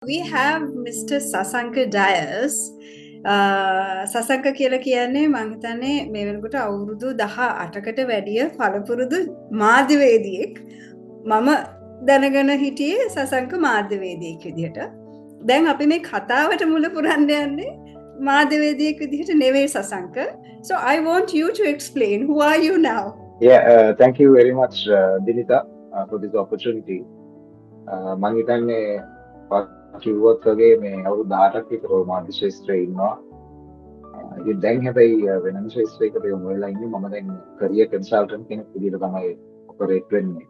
We have Mr. Sasanka Dias. Shashanka කියලා කියන්නේ මං හිතන්නේ මේ වෙනකොට අවුරුදු 18කට වැඩිය පළපුරුදු මාධ්‍යවේදියෙක්. මම දැනගෙන හිටියේ සසංක මාධ්‍යවේදියෙක් විදිහට. දැන් අපි මේ කතාවට මුල පුරන්න යන්නේ මාධ්‍යවේදියෙක් විදිහට නෙවෙයි Shashanka. So I want you to explain, who are you now? Yeah, thank you very much, Dinita, for this opportunity. මං හිතන්නේ කිව්වොත් වගේ මේ අවුරුදු 18ක් විතර මාධ්‍ය ශාස්ත්‍රයේ ඉන්නවා. ඉතින් දැන් හැබැයි වෙනම ශාස්ත්‍රයකට යොමු වෙලා ඉන්නේ. මම දැන් career consultant කෙනෙක් විදිහට තමයි operate වෙන්නේ.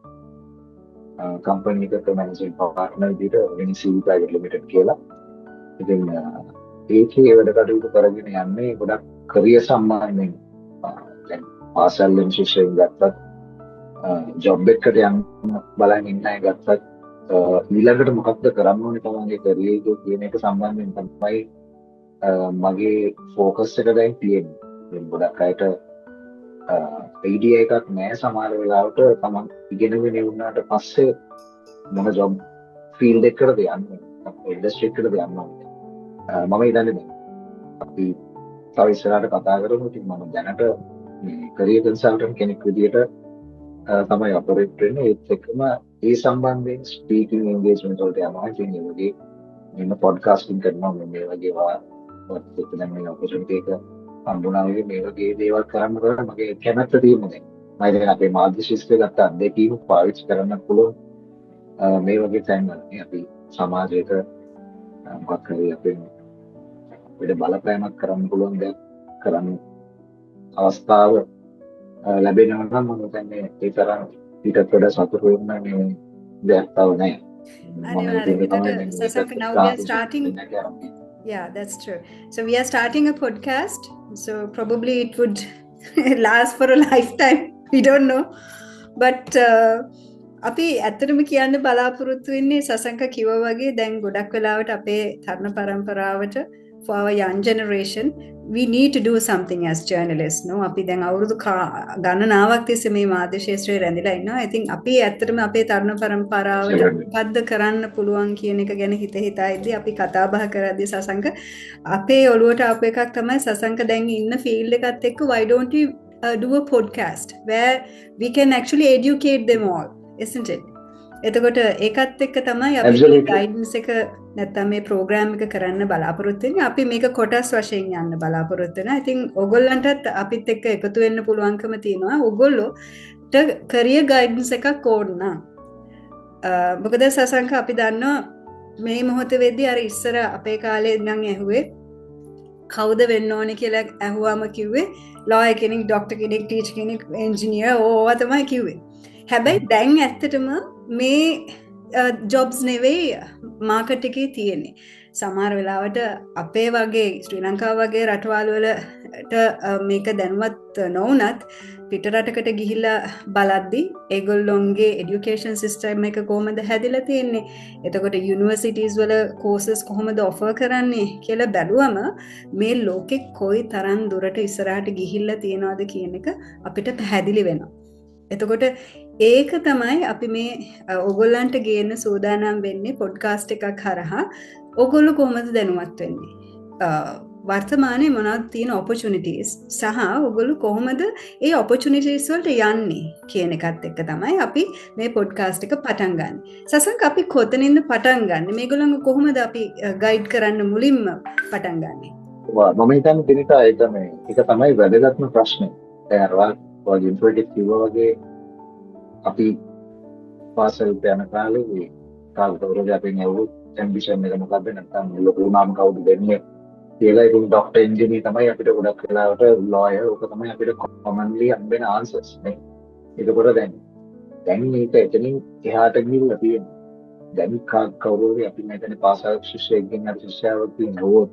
company එකක managing partner විදිහට NCV Private Limited කියලා. ඉතින් ඒකේ වැඩ කටයුතු කරගෙන යන්නේ ගොඩක් career සම්බන්ධයෙන්. දැන් පාසල්ෙන් ශිෂ්‍යයෙක් ගත්තත් ජොබ් එකකට යන්න බලන් ඉන්න අය ගත්තත් ඊළඟට මොකක්ද කරන්න ඕනේ තමන්ගේ කැරියර් එක කියන එක සම්බන්ධයෙන් තමයි මගේ ફોකස් එක දැන් තියෙන්නේ. දැන් ගොඩක් අයට අයිඩියා එකක් නැහැ සමහර වෙලාවට තමන් ඉගෙනගෙන ඉවරනාට පස්සේ මොන ජොබ් ෆීල්ඩ් එකකටද යන්නේ, ඉන්ඩස්ට්‍රි එකකටද යන්නේ. මම හිතන්නේ දැන් අපි තව ඉස්සරහට කතා කරමු. ඉතින් මම දැනට මේ career consultant කෙනෙක් විදිහට තමයි ඔපරේට් වෙන්නේ. ඒත් එක්කම ඒ සම්බන්ධයෙන් ස්පීකිං එන්ගේජ්මන්ට් වලට යනවා. ඉතින් ඒ වගේ මෙන්න පොඩ්කාස්ටිං කරනවා. මේ වගේ වත් දැන් මේ ඔපචුනිටි එක හම්බුණා වගේ මේ වගේ දේවල් කරන්න මගේ කැමැත්ත තියෙනවා. දැන් මම දැන් අපේ මාධ්‍ය ශිෂ්ටය ගත්ත අත්දැකීම පාවිච්චි කරන්න පුළුවන් මේ වගේ තැන්වල අපි සමාජයට මොකක් හරි අපේ බලපෑමක් කරන්න පුළුවන් දෙයක් කරන්න අවස්ථාව ලැබෙනවා නම් මම හිතන්නේ ඒ තරම් ඊටත් වඩා සතුටු වෙන්න මේ දෙයක් තව නැහැ. Now we are starting. Yeah, that's true. So we are starting a podcast. So probably it would last for a lifetime. We don't know. But අපි ඇත්තටම කියන්න බලාපොරොත්තු වෙන්නේ සසංක කිව්වා වගේ දැන් ගොඩක් වෙලාවට අපේ තරුණ පරම්පරාවට for our young generation we need to do something as journalists. No, අපි දැන් අවුරුදු ගණනාවක් තිස්සේ මේ මාධ්‍ය ශාස්ත්‍රයේ රැඳිලා ඉන්නවා. I think අපි ඇත්තටම අපේ තරුණ පරම්පරාවට මොකද්ද කරන්න පුළුවන් කියන එක ගැන හිතා ඉද්දී අපි කතා බහ කරද්දී සසංක අපේ ඔළුවට ආපු එකක් තමයි සසංක දැන් ඉන්න ෆීල්ඩ් එකත් එක්ක why don't we do a podcast where we can actually educate them all, isn't it? එතකොට ඒකත් එක්ක තමයි අපි ගයිඩන්ස් එක නැත්තම් මේ ප්‍රෝග්‍රෑම් එක කරන්න බලාපොරොත්තු වෙන්නේ. අපි මේක කොටස් වශයෙන් යන්න බලාපොරොත්තු වෙනවා. I think ඔයගොල්ලන්ටත් අපිත් එක්ක එකතු වෙන්න පුළුවන්කම තියෙනවා. ඔයගොල්ලෝට කැරියර් ගයිඩන්ස් එකක් ඕන නම්. මොකද සසංක අපි දන්නවා මේ මොහොත වෙද්දී අර ඉස්සර අපේ කාලේ ඉඳන් ඇහුවේ කවුද වෙන්න ඕනේ කියලා ඇහුවාම කිව්වේ ලෝයර් කෙනෙක්, ડોක්ටර් කෙනෙක්, ටීචර් කෙනෙක්, එන්ජිනියර් ඕවා තමයි කිව්වේ. හැබැයි දැන් ඇත්තටම මේ ජොබ්ස් නෙවෙයි මාකට් එකේ තියෙන්නේ. සමහර වෙලාවට අපේ වගේ ශ්‍රී ලංකාව වගේ රටවල් වලට මේක දැනුවත් නොවුනත් පිට රටකට ගිහිල්ලා බලද්දි ඒගොල්ලොන්ගේ এডুকেෂන් සිස්ටම් එක කොහොමද හැදිලා තියෙන්නේ, එතකොට යුනිවර්සිටිස් වල කෝසස් කොහොමද ඔෆර් කරන්නේ කියලා බැලුවම මේ ලෝකෙ කොයි තරම් දුරට ඉස්සරහට ගිහිල්ලා තියෙනවද කියන එක අපිට පැහැදිලි වෙනවා. එතකොට ඒක තමයි අපි මේ ඔයගොල්ලන්ට ගේන්න සූදානම් වෙන්නේ පොඩ්කාස්ට් එකක් හරහා. ඔයගොල්ලෝ කොහොමද දැනුවත් වෙන්නේ? වර්තමානයේ මොනවද තියෙන opportunities සහ ඔයගොල්ලෝ කොහොමද ඒ opportunities වලට යන්නේ කියන එකත් එක්ක තමයි අපි මේ පොඩ්කාස්ට් එක පටන් ගන්න. සසංක අපි කොතනින්ද පටන් ගන්න? මේගොල්ලන්ව කොහොමද අපි ගයිඩ් කරන්න මුලින්ම පටන් ගන්නෙ? මම හිතන්නේ පිළිත ඒක තමයි වැදගත්ම ප්‍රශ්නේ. දැන් අර වගේ ඉන්ට්‍රොඩක්ටිව් කිව්වා වගේ අපි පාසල් යන කාලේ කවුරුද අපේ නෙවුත් ඇම්බිෂන් එක මොකක්ද නැත්නම් ලොකු නම් කවුද වෙන්නේ කියලා. ඉතින් ડોක්ටර් ඉන්ජිනියර් තමයි අපිට ගොඩක් වෙලාවට ලෝයර් ඕක තමයි අපිට කොමන්ලි හම්බෙන ආන්සර්ස් නේ. ඒකකොට දැන් මේක එතනින් එහාට ගිහිල්ලා තියෙනවා. දැන් කවුරුද අපි මෙතන පාසල් ශිෂ්‍යයෙක්ගෙන් අර ශිෂ්‍යාවක් තියෙනවා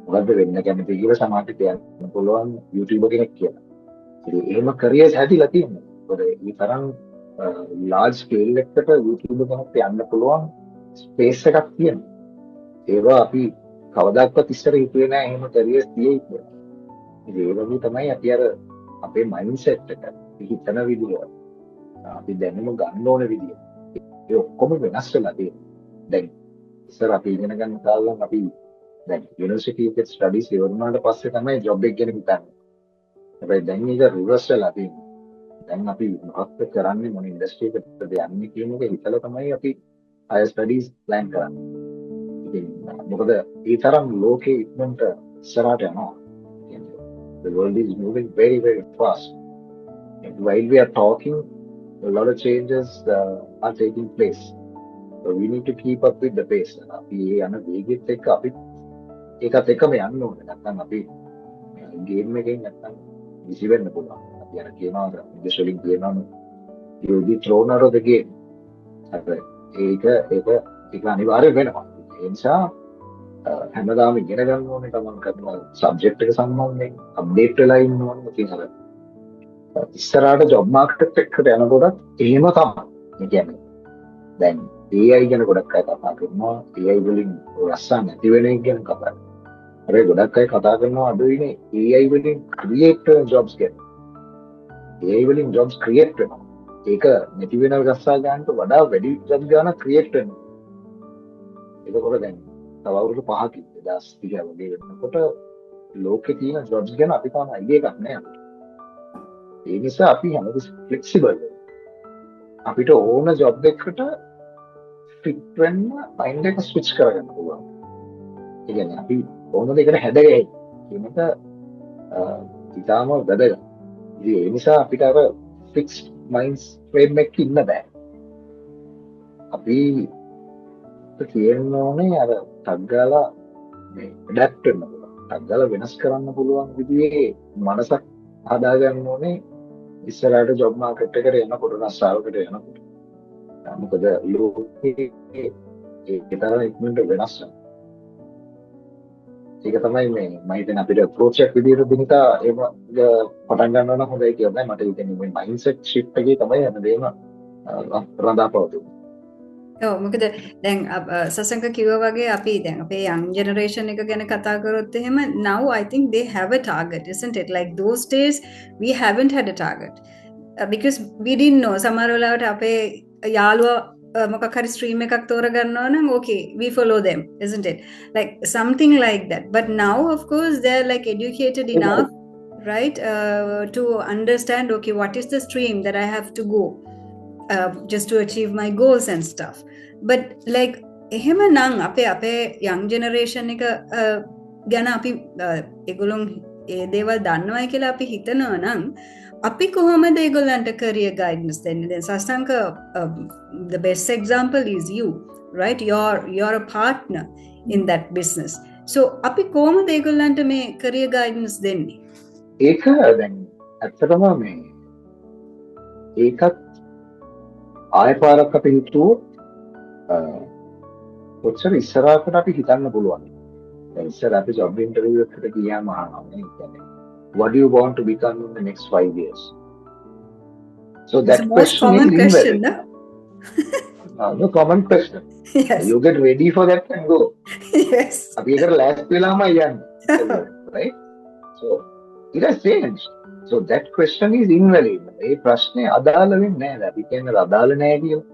මොකද්ද වෙන්න කැමති කියලා සමාජයට කියන්න පුළුවන් YouTube කෙනෙක් කියලා. ඉතින් එහෙම කැරියර්ස් හැදිලා තියෙනවා. ඒකට මේ තරම් large scale එකකට YouTube එකකට යන්න පුළුවන් ස්පේස් එකක් තියෙනවා. ඒවා අපි කවදාවත් ඉස්සර හිතුවේ නෑ එහෙම කැරියර්ස් තියෙයි කියලා. ඉතින් ඒ වගේ තමයි අපි අර අපේ මයින්ඩ්සෙට් එක හිතන විදිය අපි දැනුම ගන්න ඕන විදිය ඒ ඔක්කොම වෙනස් වෙලා තියෙනවා. දැන් ඉස්සර අපි ඉගෙන ගන්න කාලෙම අපි දැන් යුනිවර්සිටි එකේ ස්ටඩීස් ඉවර වුණාට පස්සේ තමයි ජොබ් එක ගැන හිතන්නේ. හැබැයි දැන් ඒක රිවර්ස් වෙලා තියෙනවා. දැන් අපි මොකක්ද කරන්නේ මොන ඉන්ඩස්ට්‍රි එකකටද යන්නේ කියන එක හිතලා තමයි අපි හයර් ස්ටඩීස් ප්ලෑන් කරන්නේ. ඉතින් මොකද ඒ තරම් ලෝකේ ඉක්මනට ඉස්සරහට යනවා. The world is moving very, very fast. And while we are talking, a lot of changes are taking place. So we need to keep up with the pace. අපි ඒ යන වේගෙත් එක්ක අපි ඒකත් එක්කම යන්න ඕනේ. නැත්නම් අපි ගේම් එකෙන් නැත්නම් විසි වෙන්න පුළුවන්. අපි අර කියනවා ඉංග්‍රීසි වලින් කියනවා you will be thrown out of the game. ඒක අනිවාර්ය වෙනවා. ඒ නිසා හැමදාම ඉගෙන ගන්න ඕනේ තමන් කරන සබ්ජෙක්ට් එක සම්බන්ධයෙන් අප්ඩේට් වෙලා ඉන්න ඕනේ. ඉතින් අර ඉස්සරහට ජොබ් මාකට් එකකට යනකොට එහෙම තමයි. ඒ කියන්නේ දැන් AI ගැන ගොඩක් අය කතා කරනවා. AI වලින් රස්සාවක් නැති වෙන එක ගැන කතා කරනවා. හැබැයි ගොඩක් අය කතා කරනවා අඩුයිනේ AI වලින් ක්‍රියේට් වෙන ජොබ්ස් ගැන. AI වලින් ජොබ්ස් ක්‍රියේට් වෙනවා. ඒක නැති වෙන රස්සා ගන්නට වඩා වැඩි ජොබ් ගන්න ක්‍රියේට් වෙනවා. ඒකකොට දැන් තව අවුරුදු 5කින් 2030 වගේ වෙනකොට ලෝකේ තියෙන ජොබ්ස් ගැන අපි තාම අයිඩියා එකක් නැහැ අපිට. ඒ නිසා අපි හැමතිස්සෙම ෆ්ලෙක්සිබල් අපිට ඕන ජොබ් එකකට ෆිට වෙන්න මයින්ඩ් එක ස්විච් කරගන්න පුළුවන්. ඒ කියන්නේ අපි ඕන දෙයකට හැදගැහෙයි කියන එක ඉතාම වැදගත්. ඉතින් ඒ නිසා අපිට අර ෆික්ස්ඩ් මයින්ඩ්ස් ෆ්‍රේම් එකක ඉන්න බෑ. අපි කියන්න ඕනේ අර ටග්ගාලා මේ ඇඩැප්ට් වෙන්න පුළුවන්. ටග්ගාලා වෙනස් කරන්න පුළුවන් විදිහේ මනසක් හදාගන්න ඕනේ ඉස්සරහට ජොබ් මාකට් එකට යනකොට රස්සාවකට යනකොට. මොකද ලෝකේ ඒ තරම් ඉක්මනට වෙනස් වෙනවා. ඒක තමයි මේ මම හිතන්නේ අපිට අප්‍රෝච් එකක් විදිහට දිනක ඒක පටන් ගන්නවා නම් හොඳයි කියලා මට හිතෙන්නේ මේ මයින්ඩ්සෙට් ෂිෆ්ට් එකේ තමයි හැමදේම රඳාපවතින්නේ. ඔව් මොකද දැන් සසංක කිව්වා වගේ අපි දැන් අපේ young generation එක ගැන කතා කරොත් එහෙම now I think they have a target, isn't it? Like those days we haven't had a target because we didn't know සමහර වෙලාවට අපේ යාළුවා මොකක් හරි ස්ට්‍රීම් එකක් තෝරගන්නවා නම් okay we follow them, isn't it? Like something like that. But now of course they're like educated enough, right, to understand okay what is the stream that I have to go just to achieve my goals and stuff. But like එහෙම නම් අපේ young generation එක ගැන අපි ඒගොල්ලොන් ඒ දේවල් දන්නවයි කියලා අපි හිතනවා නම් අපි කොහොමද ඒගොල්ලන්ට career guidance දෙන්නේ? දැන් සස්තංක the best example is you, right? You're a partner in that business. So අපි කොහොමද ඒගොල්ලන්ට මේ career guidance දෙන්නේ? ඒක දැන් ඇත්තටම මේ ඒකත් ආය පාරක් අපි හිතුවොත් කොච්චර ඉස්සරහකට අපි හිතන්න පුළුවන්. දැන් ඉස්සර අපි ජොබ් ඉන්ටර්වියු එකකට ගියාම අහනවා නේ කියන්නේ what do you want to become in the next 5 years? So that question is invalid. No common question. Yes. You get ready for that and go. Yes. අපි ඒකට ලෑස්ති වෙලාම යන්නේ. Right? So it has changed. So that question is invalid. ඒ ප්‍රශ්නේ අදාළ වෙන්නේ නැහැ. අපි කියන්නේ අදාළ නැහැ කියලා.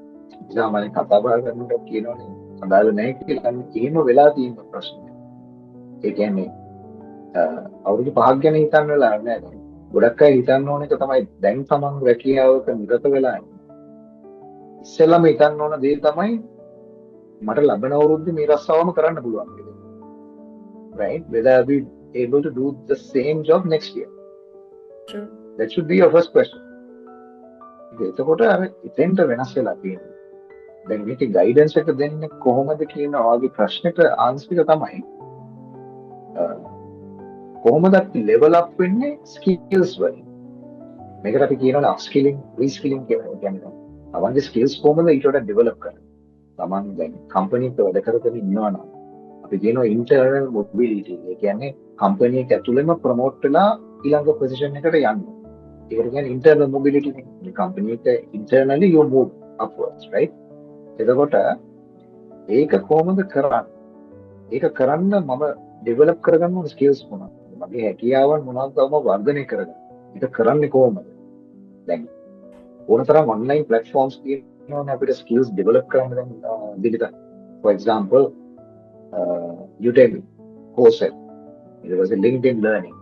සාමාන්‍යයෙන් කතා බහ කරනකොට කියනෝනේ අදාළ නැහැ කියලා. එහෙම වෙලා තියෙන ප්‍රශ්නේ. ඒ කියන්නේ අවුරුදු 5ක් ගැන හිතන්න වෙලා නැහැ. ගොඩක් අය හිතන්න ඕන එක තමයි දැන් තමන් රැකියාවක නිරත වෙලා ඉන්නේ. ඉස්සෙල්ලාම හිතන්න ඕන දේ තමයි මට ලබන අවුරුද්දේ මේ රස්සාවම කරන්න පුළුවන් කියලා. Right? Whether I'll be able to do the same job next year. True. That should be your first question. එතකොට අර ඉතින්ට වෙනස් වෙලා තියෙනවා. දැන් මේක ගයිඩන්ස් එක දෙන්නේ කොහොමද කියන ඔයගේ ප්‍රශ්නෙට ආන්සර් එක තමයි කොහොමද අපි ලෙවල් අප් වෙන්නේ ස්කිල්ස් වලින්. මේකට අපි කියනවා අප්ස්කිලින්, රීස්කිලින් කියලා. කියන්නේ තමන්ගේ ස්කිල්ස් කොහොමද ඊට වඩා ඩෙවලොප් කරන්නේ. තමන් දැන් කම්පැනි එක වැඩ කරගෙන ඉන්නවා නම් අපි කියනවා ඉන්ටර්නල් මොබිලිටි. ඒ කියන්නේ කම්පැනි එක ඇතුළෙම ප්‍රොමෝට් වෙලා ඊළඟ පොසිෂන් එකට යන්න. ඒකට කියන්නේ ඉන්ටර්නල් මොබිලිටි. මේ කම්පැනි එක internally you move upwards, right? එතකොට ඒක කොහොමද කරන්නේ? ඒක කරන්න මම ඩෙවලොප් කරගන්න ඕන ස්කිල්ස් මොනවද? මගේ හැකියාවන් මොනවද තවම වර්ධනය කරගන්න. ඒක කරන්නේ කොහොමද? දැන් ඕනතරම් ඔන්ලයින් ප්ලැට්ෆෝම්ස් තියෙනවානේ අපිට ස්කිල්ස් ඩෙවලොප් කරන්න දැන් දිගට. For example, Udemy, Coursera, ඊට පස්සේ LinkedIn learning.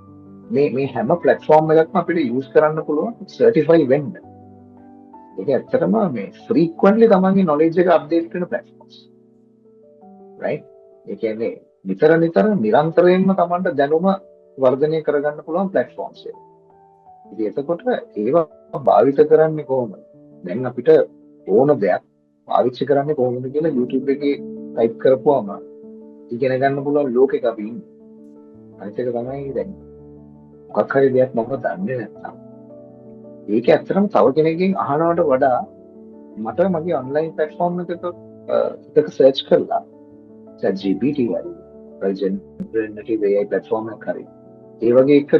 මේ හැම platform එකක්ම අපිට use කරන්න පුළුවන් certify වෙන්න. ඒක ඇත්තටම මේ frequently තමන්ගේ knowledge එක update වෙන platforms. Right? ඒ කියන්නේ නිතර නිරන්තරයෙන්ම තමන්ට දැනුම වර්ධනය කරගන්න පුළුවන් platforms එක. ඉතින් එතකොට ඒවා භාවිත කරන්නේ කොහොමද? දැන් අපිට ඕන දෙයක් පාවිච්චි කරන්නේ කොහොමද කියලා YouTube එකේ type කරපුවම ඉගෙන ගන්න පුළුවන් ලෝකෙක අපි ඉන්නේ. අනිත් එක තමයි දැන් මොකක් හරි දෙයක් මම දන්නේ නැත්නම් ඒක ඇත්තටම තව කෙනෙක්ගෙන් අහනවට වඩා මට මගේ ඔන්ලයින් ප්ලැට්ෆෝම් එකක සර්ච් කරලා ChatGPT වගේ generative AI platform එකක් හරි ඒ වගේ එක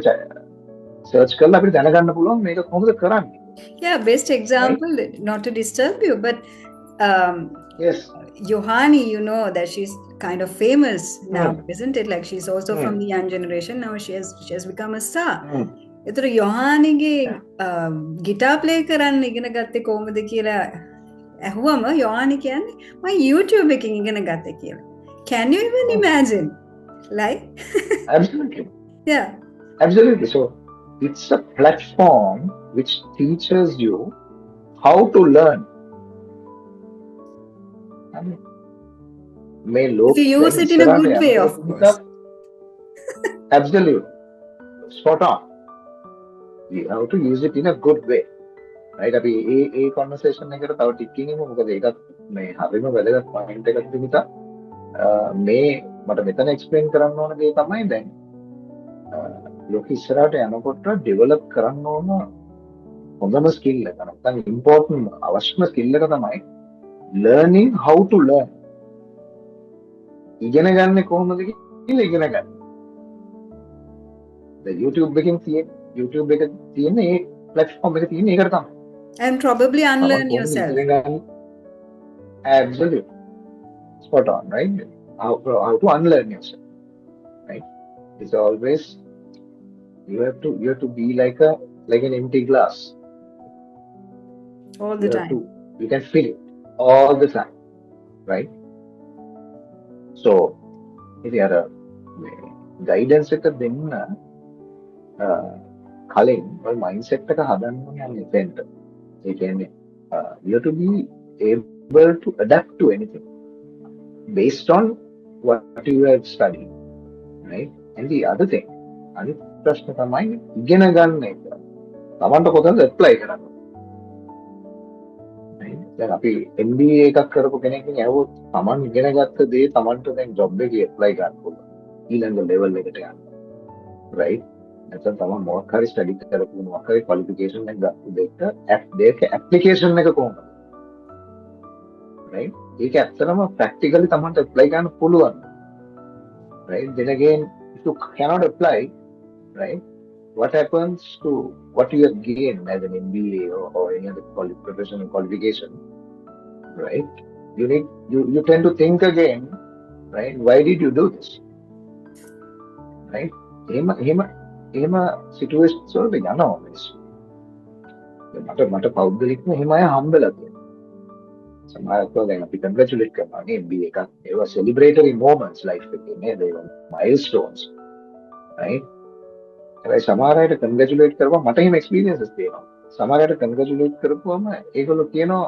සර්ච් කරලා අපිට දැනගන්න පුළුවන් මේක කොහොමද කරන්නේ. Yeah, best example, right? Not to disturb you, but yes, Yohani, you know that she's kind of famous now, isn't it? Like she's also from the young generation. Now she has become a star. ඒතර යොහානිගේ guitar play කරන්න ඉගෙන ගත්තේ කොහොමද කියලා ඇහුවම යොහානි කියන්නේ මම YouTube එකකින් ඉගෙන ගත්තේ කියලා. Can you even imagine? Like absolutely. Yeah. Absolutely. So it's a platform which teaches you how to learn. If you use it in a good way, of course. Absolutely. Spot on. You have to use it in a good way. Right? අපි ඒ conversation එකට තව ටිකකින් ඉමු. මොකද ඒකත් මේ හරිම වැදගත් point එකක් තිබිලා මේ මට මෙතන explain කරන්න ඕන දේ තමයි දැන් ලෝක ඉස්සරහට යනකොට develop කරන්න ඕන හොඳම skill එක. නැත්නම් important අවශ්‍යම skill එක තමයි learning how to learn. ඉගෙන ගන්න කොහොමද කියලා ඉගෙන ගන්න. දැන් YouTube එකෙන් තියෙන ඒ platform එක තියෙන ඒකට තමයි. And probably unlearn yourself. Absolutely. Spot on, right? How to unlearn yourself. Right? It's always you have to be like an empty glass. All the time. You can fill it all the time. Right? So if you are guidance එක දෙන්න කලින් ඔය mindset එක හදන්න ඕනේ එතෙන්ට. ඒ කියන්නේ you have to be able to adapt to anything based on what you have studied, right? And the other thing, අනිත් ප්‍රශ්න තමයි ඉගෙන ගන්න එක. තමන්ට කොතනද apply කරන්න. දැන් අපි MBA එකක් කරපු කෙනෙක්ගෙන් ඇහුවොත් තමන් ඉගෙන ගත්ත දේ තමන්ට දැන් job එකේ apply කරන්න පුළුවන්. ඊළඟ level එකට යන්න. Right? නැත්නම් තමන් මොකක් හරි study කරපු මොකක් හරි qualification එකක් ගත්ත දෙයක application එක කොහොමද? Right? ඒක ඇත්තටම practically තමන්ට apply කරන්න පුළුවන්. Right? Then again, if you cannot apply, right? What happens to what you have gained as an MBA or any other professional qualification? Right? You tend to think again, right? Why did you do this? Right? එහෙම situations වලට යනවා මිනිස්සු. මට පෞද්ගලිකව එහෙම අය හම්බෙලා තියෙනවා. සමහරවිට දැන් අපි කන්ග්‍රැචුලේට් කරනවා නේ MBA එකක්. ඒවා celebratory moments life එකේ නේද? ඒවා milestones. Right? ඒ සමහර අයට කන්ග්‍රැචුලේට් කරපුවා මට එහෙම එක්ස්පීරියන්සස් තියෙනවා. සමහර අයට කන්ග්‍රැචුලේට් කරපුවම ඒගොල්ලෝ කියනවා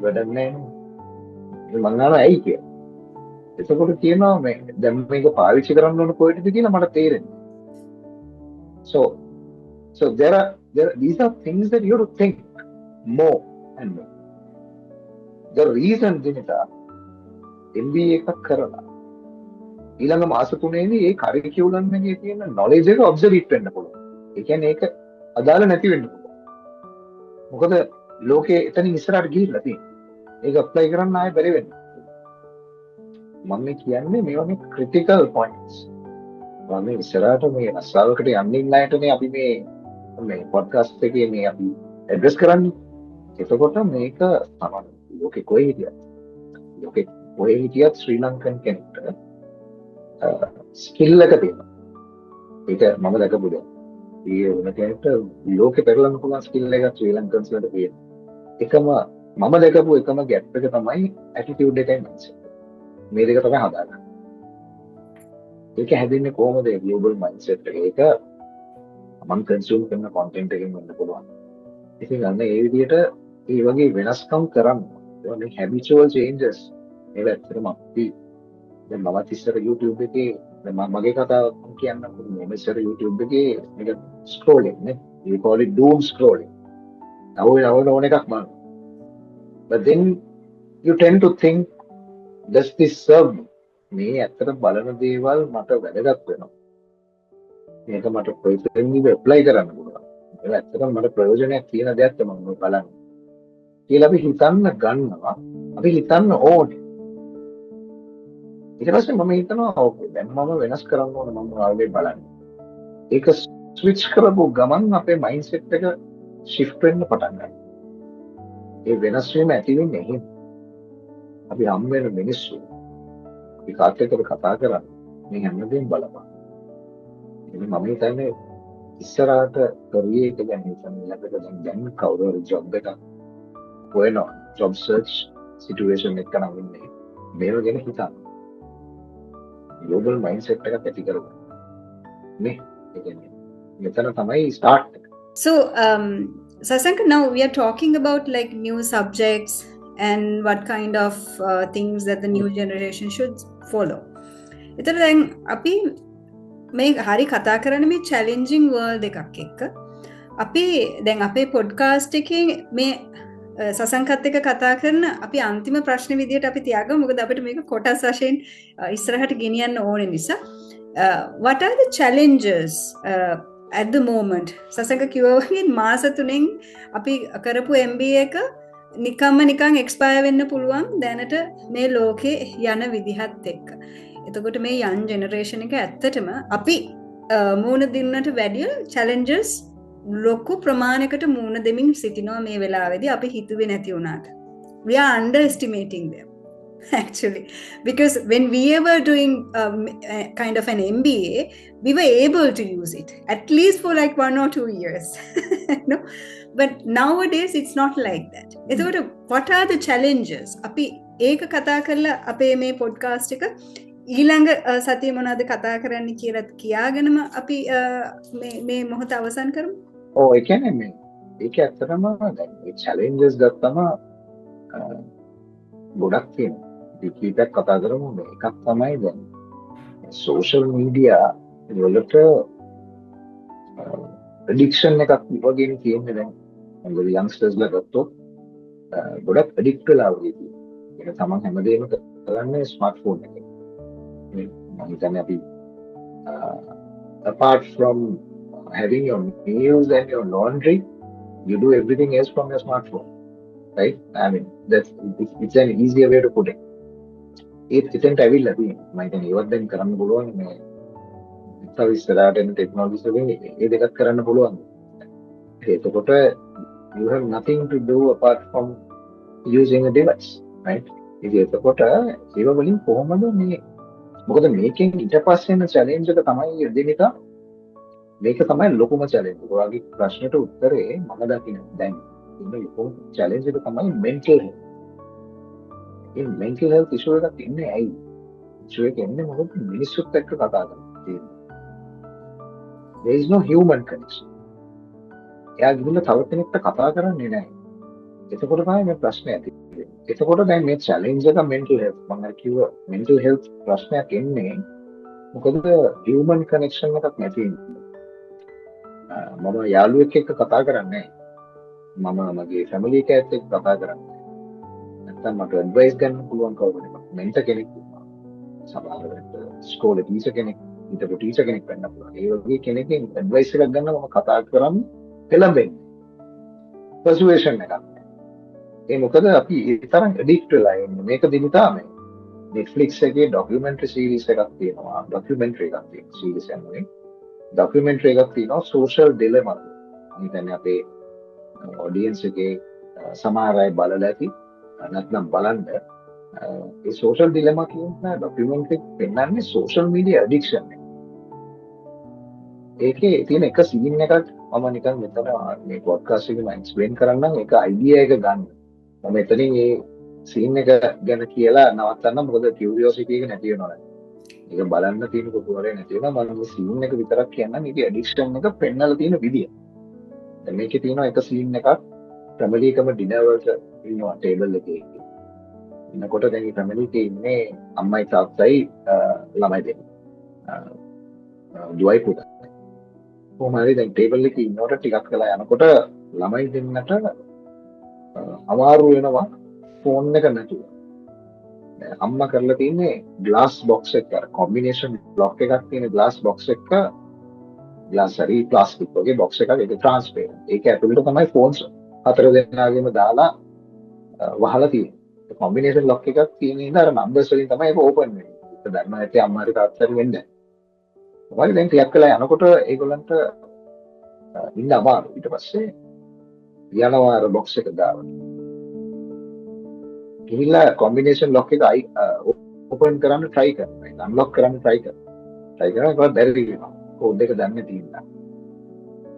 වැඩක් නැහැ නේ. මං අහනවා ඇයි කියලා. එතකොට කියනවා මේ දැන් මේක පාවිච්චි කරන්න ඕන කොහෙටද කියලා මට තේරෙන්නේ. So these are things that you have to think more and more. The reason Dinita MBA එකක් කරලා ඊළඟ මාස 3ේදී ඒ කරිකියුලම් එකේ තියෙන knowledge එක obsolete වෙන්න පුළුවන්. ඒ කියන්නේ ඒක අදාළ නැති වෙන්න පුළුවන්. මොකද ලෝකේ එතනින් ඉස්සරහට ගිහිල්ලා තියෙනවා. ඒක apply කරන්න ආයෙ බැරි වෙන්න. මම කියන්නේ මේ වගේ critical points. මම ඉස්සරහට මේ රස්සාවකට යන්නේ නැටනේ අපි මේ podcast එකේ මේ අපි address කරන්නේ. එතකොට මේක තමයි ලෝකේ කොහේ හිටියත් ශ්‍රී ලංකන් කෙනෙක්ට ස්කිල් එක තියෙනවා. ඒක මම දැකපු දෙයක්. ඒ වෙන කෙනෙක්ට ලෝකේ පෙරලන්න පුළුවන් ස්කිල් එකක් ශ්‍රී ලංකන්ස් වලට තියෙනවා. මම දැකපු එකම ගැප් එක තමයි ඇටිටියුඩ් එකයි mindset. මේ දෙක තමයි හදාගන්න. ඒක හැදෙන්නේ කොහොමද ග්ලෝබල් මයින්ඩ්සෙට් එක? ඒක මම කන්සියුම් කරන කන්ටෙන්ට් එකෙන් වෙන්න පුළුවන්. ඉතින් අන්න ඒ විදිහට ඒ වගේ වෙනස්කම් කරන්න. ඒ වගේ හැබිචුවල් චේන්ජස් ඒක ඇත්තටම අපි දැන් මමත් ඉස්සර YouTube එකේ දැන් මගේ කතාව කියන්න මම ඉස්සර YouTube එකේ මේක ස්ක්‍රෝලින් නේ we call it doom scrolling. නව ඕන එකක් බලන්න. But then you tend to think does this serve me? මේ ඇත්තට බලන දේවල් මට වැදගත් වෙනවා. මේක මට ප්‍රොෆෙෂනලි ඇප්ලයි කරන්න පුළුවන්. ඒක ඇත්තටම මට ප්‍රයෝජනයක් තියෙන දෙයක් තමයි මම බලන්නේ. කියලා අපි හිතන්න ගන්නවා. අපි හිතන්න ඕනේ. ඊට පස්සේ මම හිතනවා ඕකේ දැන් මම වෙනස් කරන්න ඕන මම ආවේ බලන්න. ඒක ස්විච් කරපුව ගමන් අපේ මයින්ඩ්සෙට් එක shift වෙන්න පටන් ගන්නවා. ඒ වෙනස් වීම ඇති වෙන්නේ එහෙම. අපි හම් වෙන මිනිස්සු අපි කාට එක්කද කතා කරන්නේ මේ හැමදේම බලපන්. ඉතින් මම හිතන්නේ ඉස්සරහට කරියර් එක ගැන හිතන්නේ ළඟට දැන් කවුරු හරි ජොබ් එකක් හොයනවා ජොබ් සර්ච් සිටුේෂන් එක නම් ඉන්නේ මේව ගැන හිතන්න. ග්ලෝබල් මයින්ඩ්සෙට් එකක් ඇති කරගන්න. නේ ඒ කියන්නේ මෙතන තමයි ස්ටාර්ට් එක. So Sasanka, now we are talking about like new subjects and what kind of things that the new generation should follow. එතන දැන් අපි මේ හරි කතා කරන්නේ මේ challenging world එකක් එක්ක. අපි දැන් අපේ podcast එකේ මේ සසංකත් එක්ක කතා කරන අපි අන්තිම ප්‍රශ්න විදියට අපි තියාගමු. මොකද අපිට මේක කොටස් වශයෙන් ඉස්සරහට ගෙනියන්න ඕනේ නිසා. What are the challenges at the moment? Shashanka කිව්වා වගේ මාස 3න් අපි කරපු MBA එක නිකන් එක්ස්පයර් වෙන්න පුළුවන් දැනට මේ ලෝකේ යන විදිහත් එක්ක. එතකොට මේ young generation එක ඇත්තටම අපි මූණ දෙන්නට වැඩිය challenges ලොකු ප්‍රමාණයකට මූණ දෙමින් සිටිනවා මේ වෙලාවේදී අපි හිතුවේ නැති වුණාට. We are underestimating them actually because when we were doing kind of an MBA we were able to use it at least for like 1 or 2 years no but nowadays it's not like that. එතකොට what are the challenges? අපි ඒක කතා කරලා අපේ මේ podcast එක ඊළඟ සතිය මොනවද කතා කරන්න කියලා කියාගෙනම අපි මේ මොහොත අවසන් කරමු. ඔව් ඒ කියන්නේ මේ ඒක ඇත්තටම දැන් මේ challenges ගත්තම ගොඩක් තියෙනවා. කීපයක් කතා කරමු. එකක් තමයි දැන් social media වලට addiction එකක් වගේ තියෙන්නේ දැන්. මොකද youngstersලා ගත්තොත් ගොඩක් addict වෙලා වගේ තියෙනවා. ඒක තමයි හැමදේම කරන්නේ smartphone එකේ. මම හිතන්නේ අපි apart from having your meals and your laundry, you do everything else from your smartphone, right? I mean, it's an easier way to put it. It's ඇවිල්ලා තියෙනවා. මම හිතන්නේ ඒවත් දැන් කරන්න පුළුවන් මේ තව ඉස්සරහට එන ටෙක්නොලොජිස් වලින් ඒ දෙකක් කරන්න පුළුවන්. එතකොට you have nothing to do apart from using a device, right? ඉතින් එතකොට ඒව වලින් කොහොමද මේ මොකද මේකෙන් ඊට පස්සේ එන challenge එක තමයි එදිනෙක මේක තමයි ලොකුම challenge. ඔයාගේ ප්‍රශ්නෙට උත්තරේ මම දකින්න දැන් ඉන්න ලොකුම challenge එක තමයි mental health. මේ mental health issue එකක් ඉන්නේ ඇයි? issue එක එන්නේ මොකද මිනිස්සුත් එක්ක කතා කරන්නේ. There is no human connection. එයා ගිහින් තව කෙනෙක්ට කතා කරන්නේ නැහැ. එතකොට තමයි මේ ප්‍රශ්නේ ඇති වෙන්නේ. එතකොට දැන් මේ challenge එක mental health මම කිව්ව mental health ප්‍රශ්නයක් එන්නේ මොකද human connection එකක් නැති නිසා. මම යාළුවෙක් එක්ක කතා කරන්නේ මම මගේ family එකත් එක්ක කතා කරන්නේ නැත්නම් මට advice ගන්න පුළුවන් කවුරුද mentor කෙනෙක් ඉන්නවා සමහරවිට ස්කෝලේ ටීචර් කෙනෙක් හිටපු ටීචර් කෙනෙක් වෙන්න පුළුවන් ඒ වගේ කෙනෙක්ගෙන් advice එකක් ගන්න මම කතා කරන්නේ පෙළඹෙන්නේ persuasion එකක් ඒ මොකද අපි ඒ තරම් addict වෙලා ඉන්නේ මේක දිනිතා මේ Netflix එකේ documentary series එකක් තියෙනවා documentary එකක් තියෙනවා series එකනේ documentary එකක් තියෙනවා social dilemma. මම හිතන්නේ අපේ audience එකේ සමහර අය බලලා ඇති නැත්නම් බලන්න ඒ social dilemma කියන documentary එක පෙන්නන්නේ social media addiction එක. ඒකේ තියෙන එක scene එකක් මම නිකන් මෙතන මේ podcast එකේ මම explain කරන්නම් ඒක idea එක ගන්න. මම මෙතනින් මේ scene එක ගැන කියලා නවත්තන්න මොකද curiosity එක නැති වෙනවා. ඒක බලන්න තියෙන කුතුහලය නැති වෙනවා. මම සීන් එක විතරක් කියන්නම්. මේකේ ඇඩික්ෂන් එක පෙන්නලා තියෙන විදිය. දැන් මේකේ තියෙන එක සීන් එකක් ෆැමිලි එකම ඩිනර් වලට ඉන්නවා ටේබල් එකේ. ඉන්නකොට දැන් මේ ෆැමිලි එකේ ඉන්නේ අම්මයි තාත්තයි ළමයි දෙන්නෙක්. දුවයි පුතයි. කොහොම හරි දැන් ටේබල් එකේ ඉන්නකොට ටිකක් වෙලා යනකොට ළමයි දෙන්නට අමාරු වෙනවා ෆෝන් එක නැතුව. අම්මා කරලා තියන්නේ ග්ලාස් බොක්ස් එක කොම්බිනේෂන් බ්ලොක් එකක් තියෙන ග්ලාස් බොක්ස් එක ග්ලාස් හරි ප්ලාස්ටික් වගේ බොක්ස් එකක් ඒක ට්‍රාන්ස්පරන්ට්. ඒක ඇතුළට තමයි ෆෝන්ස් හතර දෙනාගෙම දාලා වහලා තියෙන්නේ. කොම්බිනේෂන් ලොක් එකක් තියෙන ඉඳ අර නම්බර්ස් වලින් තමයි ඒක ඕපන් වෙන්නේ. ඒක දන්නවා නැති අම්මාට තාත්තට වෙන්නේ. මොකද දැන් ටිකක් වෙලා යනකොට ඒගොල්ලන්ට ඉන්න අමාරු. ඊට පස්සේ යනවා අර බොක්ස් එක දාලා. ගිහිල්ලා කොම්බිනේෂන් ලොක් එක ඕපන් කරන්න try කරනවා. අන්ලොක් කරන්න try කරනවා බැරි වෙනවා. කෝඩ් එක දන්නේ තියෙනවා.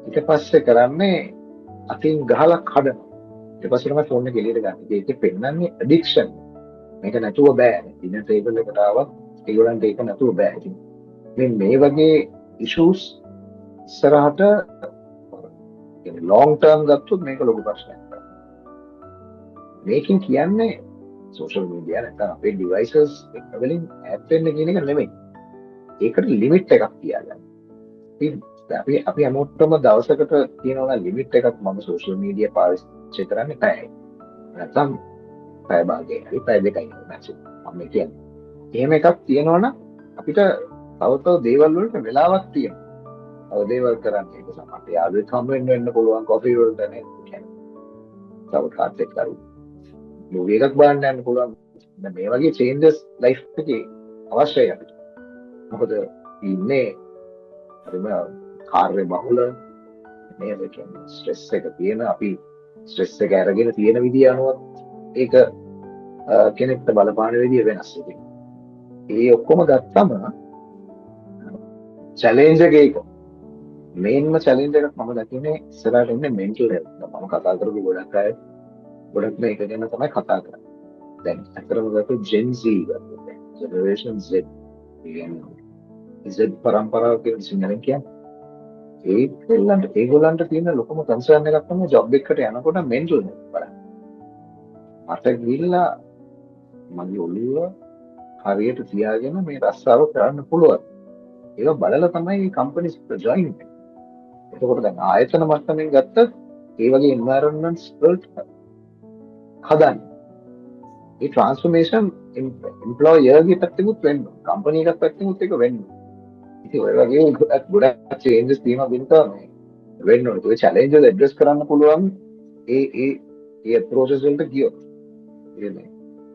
ඊට පස්සේ කරන්නේ අතින් ගහලා කඩනවා. ඊට පස්සේ තමයි ෆෝන් එක එළියට ගන්න. ඒකේ පෙන්නන්නේ ඇඩික්ෂන්. මේක නැතුව බෑ. ඉන්න ටේබල් එකට ආවත් ඒගොල්ලන්ට ඒක නැතුව බෑ. ඉතින් මේ වගේ ඉෂුස් ඉස්සරහට ලොං ටර්ම් ගත්තොත් මේක ලොකු ප්‍රශ්නයක්. මේකෙන් කියන්නේ සෝෂල් මීඩියා නැත්නම් අපේ ඩිවයිසස් වලින් ඈත් වෙන්න කියන එක නෙමෙයි. ඒකට ලිමිට් එකක් තියාගන්න. අපි හැමෝටම දවසකට තියෙනවා ලිමිට් එකක්. මම සෝෂල් මීඩියා පාවිච්චි කරන්නේ පැයයි. නැත්නම් පැය භාගයයි හරි පැය දෙකයි නැති. මම කියන්නේ. එහෙම එකක් තියෙනවනම් අපිට තව දේවල් වලට වෙලාවක් තියෙනවා. තව දේවල් කරන්න ඒක සමහරට යාළුවෙක් හම් වෙන්න පුළුවන් කොෆි වලට නේද කියන්නේ. තව කාට් එක්ක කරු. මූවි එකක් බලන්න යන්න පුළුවන්. දැන් මේ වගේ චේන්ජස් ලයිෆ් එකේ අවශ්‍යයි අපිට. මොකද ඉන්නේ හරිම කාර්ය බහුල නේද කියන්නේ ස්ට්‍රෙස් එක තියෙන අපි ස්ට්‍රෙස් එක අරගෙන තියෙන විදිය අනුව ඒක කෙනෙක්ට බලපාන විදිය වෙනස් ඉතින්. ඒ ඔක්කොම ගත්තම චැලෙන්ජ් එක මේන්ම චැලෙන්ජ් එකක් මම දකින්නේ ඉස්සරහට එන්නේ මෙන්ටල් හෙල්ත්. මම කතා කරපු ගොඩක් අය ගොඩක් මේක ගැන තමයි කතා කරන්නේ. දැන් අතරම ගත්ත Gen Z ගත්තොත් Generation Z කියන්නේ Z පරම්පරාව කියන සිංහලෙන් කියන්නේ ඒගොල්ලන්ට තියෙන ලොකුම කන්සර්න් එකක් තමයි ජොබ් එකකට යනකොට මෙන්ටල් හෙල්ත් බලන්න. මට ගිහිල්ලා මගේ ඔළුව හරියට තියාගෙන මේ රස්සාව කරන්න පුළුවන්. ඒක බලලා තමයි මේ කම්පැනිස් ජොයින් වෙන්නේ. එතකොට දැන් ආයතන මට්ටමින් ගත්තත් ඒ වගේ එන්වයරන්මන්ට්ස් වලට හදන්න. මේ ට්‍රාන්ස්ෆර්මේෂන් එම්ප්ලොයර්ගේ පැත්තෙමුත් වෙන්න ඕන. කම්පැනි එකක් පැත්තෙමුත් ඒක වෙන්න ඕන. ඉතින් ඔය වගේ ගොඩක් චේන්ජස් තියෙනවා බින්දා මේ වෙන්න ඕනේ. ඒ චැලෙන්ජස් ඇඩ්‍රස් කරන්න පුළුවන් ඒ අප්‍රෝචස් වලට ගියොත්. ඉතින්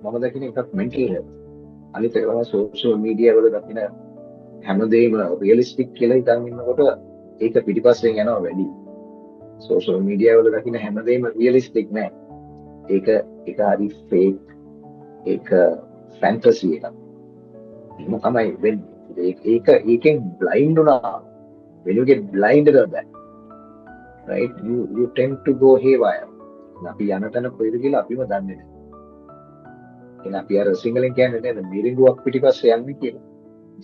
මම දකින එකක් මෙන්ටල් හෙල්ත්. අනිත් එක තමයි සෝෂල් මීඩියා වල දකින හැමදේම රියලිස්ටික් කියලා හිතන් ඉන්නකොට ඒක පිටිපස්සෙන් යනවා වැඩි. සෝෂල් මීඩියා වල දකින හැමදේම රියලිස්ටික් නෑ. ඒක හරි ෆේක්. ඒක ෆැන්ටසි එකක්. එහෙම තමයි වෙන්නේ. ඒකෙන් බ්ලයින්ඩ් වුණා. when you get blinded of that, right, you tend to go haywire. අපි යන තැන කොහෙද කියලා අපිම දන්නේ නැහැ. එහෙනම් අපි අර සිංහලෙන් කියන්නේ නේද මිරිඟුවක් පිටිපස්සේ යන්නේ කියලා.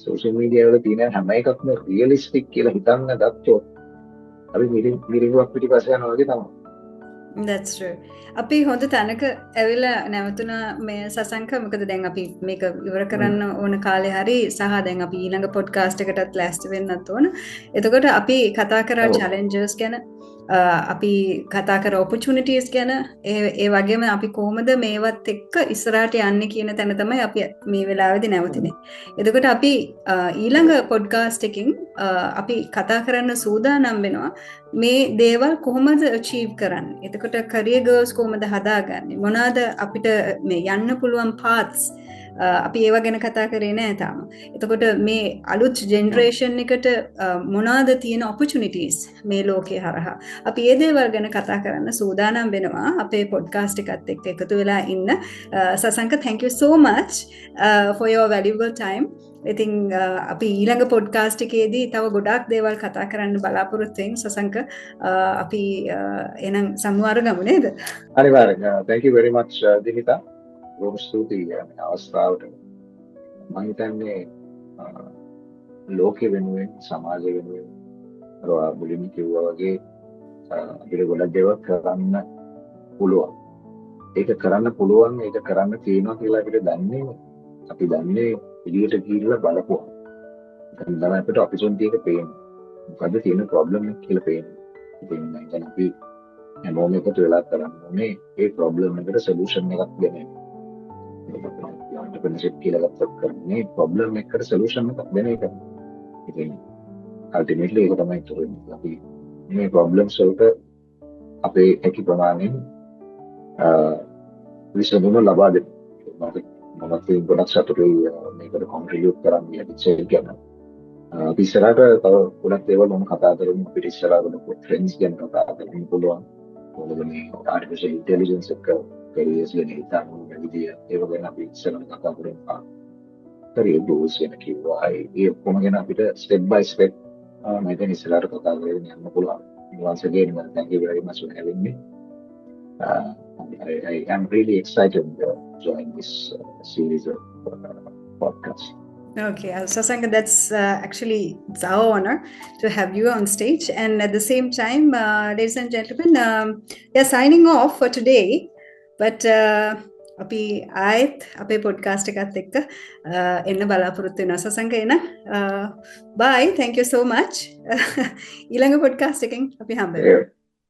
සෝෂල් මීඩියා වල තියෙන හැම එකක්ම රියලිස්ටික් කියලා හිතන්න ගත්තොත් අපි මිරිඟුවක් පිටිපස්සේ යනවා වගේ තමයි. That's true. අපි හොඳ තැනක ඇවිල්ලා නැවතුණා මේ සසංක. මොකද දැන් අපි මේක ඉවර කරන්න ඕන කාලේ හරි සහ දැන් අපි ඊළඟ පොඩ්කාස්ට් එකටත් ලෑස්ති වෙන්නත් ඕන. එතකොට අපි කතා කරා challenges ගැන, අපි කතා කර opportunities ගැන, ඒ වගේම අපි කොහොමද මේවත් එක්ක ඉස්සරහට යන්නේ කියන තැන තමයි අපි මේ වෙලාවේදී නැවතුනේ. එතකොට අපි ඊළඟ පොඩ්කාස්ට් එකකින් අපි කතා කරන්න සූදානම් වෙනවා මේ දේවල් කොහොමද achieve කරන්නේ. එතකොට career goals කොහොමද හදාගන්නේ, මොනවාද අපිට මේ යන්න පුළුවන් paths, අපි ඒව ගැන කතා කරේ නෑ තාම. එතකොට මේ අලුත් ජෙනරේෂන් එකට මොනවාද තියෙන opportunities මේ ලෝකේ හරහා, අපි ඒ දේවල් ගැන කතා කරන්න සූදානම් වෙනවා අපේ පොඩ්කාස්ට් එකත් එක්ක එකතු වෙලා ඉන්න. Shashanka, thank you so much for your valuable time. ඉතින් අපි ඊළඟ පොඩ්කාස්ට් එකේදී තව ගොඩාක් දේවල් කතා කරන්න බලාපොරොත්තු වෙන. සසංක, අපි එනම් සමුවාර ගමු නේද? අනිවාර්යෙන්. thank you very much දිනිතා. බොහොම ස්තුතියි මේ අවස්ථාවට. මම හිතන්නේ ලෝකෙ වෙනුවෙන් සමාජ වෙනුවෙන් මුලින්ම කිව්වා වගේ අපිට ගොඩක් දේවල් කරන්න පුළුවන්. ඒක කරන්න පුළුවන්, ඒක කරන්න තියෙනවා කියලා අපිට දන්නේ අපි දන්නේ එළියට ගිහිල්ලා බලපුවා. දැන් තමයි අපිට ඔපචුනිටි එක පේන්නේ. මොකද තියෙන ප්‍රොබ්ලම් එක කියලා පේන්නේ. ඉතින් දැන් අපි හැමෝම එකතු වෙලා කරන්න ඕනේ ඒ ප්‍රොබ්ලම් එකට සොලියුෂන් එකක් දෙන්න. entrepreneurship කියලා ගත්තොත් කරන්නේ ප්‍රොබ්ලම් එකකට සොලියුෂන් එකක් දෙන එක. ඉතින් අල්ටිමේට්ලි ඒක තමයි කරන්නේ. අපි මේ ප්‍රොබ්ලම්ස් වලට අපේ හැකි ප්‍රමාණයෙන් විසඳුම ලබා දෙන්න. මම තියෙන ගොඩක් සතුටුයි මේකට කොන්ට්‍රිබියුට් කරන්න යටිච්චේ ගැන. අපි ඉස්සරහට තව ගොඩක් දේවල් මම කතා කරමු. අපිට ඉස්සරහට ට්‍රෙන්ඩ්ස් ගැන කතා කරන්න පුළුවන්. මොකද මේ ආර්ටිෆිෂල් ඉන්ටෙලිජන්ස් එක කැරියර්ස් ගැන හිතන විදිය ඒක ගැන අපි ඉස්සරහට කතා කරමු. කැරියර් ගෝල්ස් ගැන කිව්වා. ඒ ඔක්කොම ගැන අපිට ස්ටෙප් බයි ස්ටෙප් මම දැන් ඉස්සරහට කතා කරගෙන යන්න පුළුවන්. once again thank you very much for having me. I am really excited to join this series of podcasts. Okay, Sasanga, that's actually it's our honor to have you on stage. And at the same time, ladies and gentlemen, we are signing off for today. But අපි ආයෙත් අපේ podcast එකත් එක්ක එන්න බලාපොරොත්තු වෙනවා. සසංග එන bye, thank you so much. ඊළඟ පොඩ්කාස්ට් එකෙන් අපි හම්බ වෙමු.